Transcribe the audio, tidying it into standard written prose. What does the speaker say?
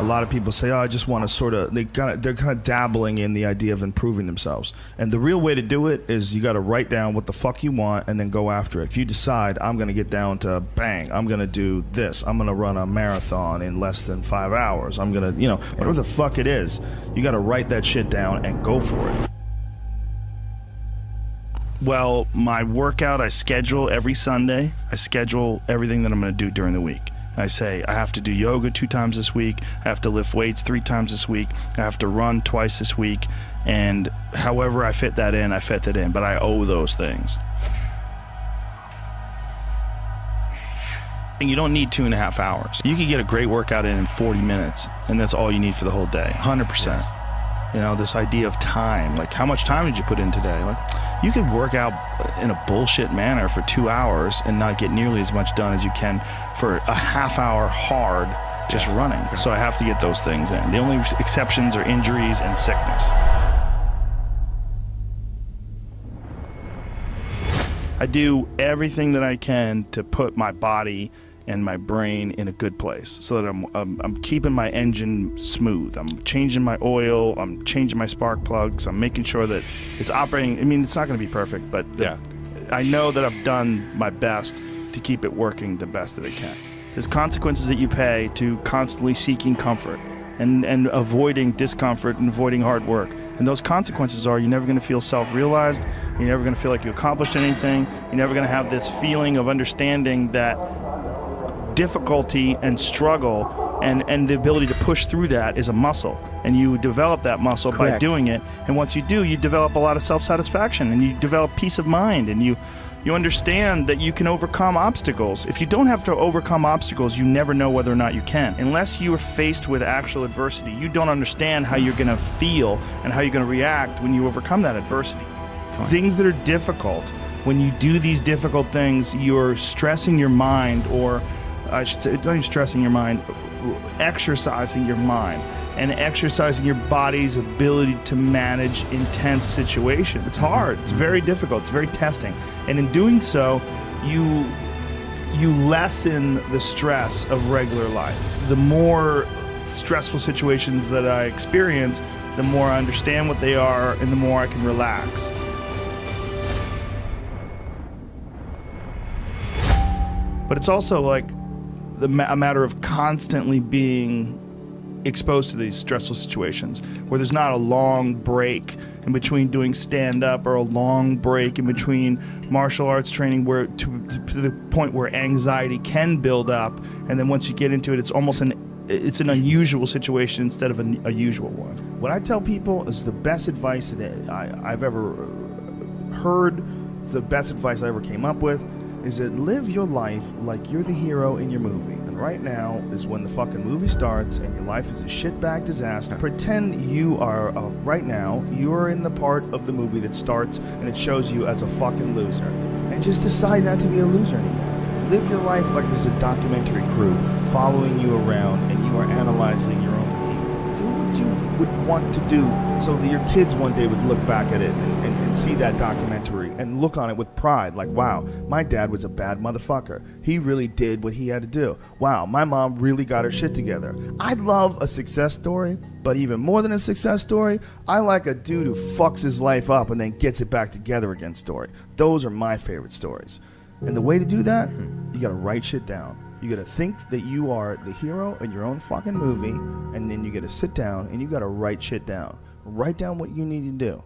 A lot of people say, "Oh, I just want to sort of." They're kind of dabbling in the idea of improving themselves. And the real way to do it is you got to write down what the fuck you want and then go after it. If you decide I'm going to get down to bang, I'm going to do this. I'm going to run a marathon in less than 5 hours. I'm going to, whatever the fuck it is, you got to write that shit down and go for it. Well, my workout I schedule every Sunday. I schedule everything that I'm going to do during the week. I say I have to do yoga 2 times this week, I have to lift weights 3 times this week, I have to run twice this week, and however I fit that in, I fit that in, but I owe those things. And you don't need 2.5 hours. You can get a great workout in 40 minutes, and that's all you need for the whole day, 100%. Yes. This idea of time, like how much time did you put in today? Like you could work out in a bullshit manner for 2 hours and not get nearly as much done as you can for a half hour hard just running. So I have to get those things in. The only exceptions are injuries and sickness. I do everything that I can to put my body and my brain in a good place so that I'm keeping my engine smooth. I'm changing my oil, I'm changing my spark plugs, I'm making sure that it's operating. I mean, it's not going to be perfect, but I know that I've done my best to keep it working the best that it can. There's consequences that you pay to constantly seeking comfort and avoiding discomfort and avoiding hard work. And those consequences are you're never going to feel self-realized, you're never going to feel like you accomplished anything, you're never going to have this feeling of understanding that difficulty and struggle and the ability to push through that is a muscle, and you develop that muscle by doing it. And once you do, you develop a lot of self-satisfaction, and you develop peace of mind, and you understand that you can overcome obstacles. If you don't have to overcome obstacles, you never know whether or not you can. Unless you are faced with actual adversity, you don't understand how you're going to feel and how you're going to react when you overcome that adversity. Things that are difficult, when you do these difficult things, you're stressing your mind, or I should say, don't even stressing your mind, exercising your mind and exercising your body's ability to manage intense situations. It's hard. It's very difficult. It's very testing. And in doing so, you lessen the stress of regular life. The more stressful situations that I experience, the more I understand what they are and the more I can relax. But it's also like a matter of constantly being exposed to these stressful situations where there's not a long break in between doing stand-up or a long break in between martial arts training where to the point where anxiety can build up, and then once you get into it, it's almost an unusual situation instead of a usual one. What I tell people is the best advice that I've ever heard, the best advice I ever came up with, is that live your life like you're the hero in your movie. And right now is when the fucking movie starts and your life is a shitbag disaster. Pretend you are, right now, you're in the part of the movie that starts and it shows you as a fucking loser. And just decide not to be a loser anymore. Live your life like there's a documentary crew following you around and you are analyzing your own behavior. Do what you would want to do so that your kids one day would look back at it and see that documentary and look on it with pride, like, wow, my dad was a bad motherfucker. He really did what he had to do. Wow, my mom really got her shit together. I love a success story, but even more than a success story, I like a dude who fucks his life up and then gets it back together again story. Those are my favorite stories. And the way to do that, you gotta write shit down. You gotta think that you are the hero in your own fucking movie, and then you gotta sit down and you gotta write shit down. Write down what you need to do.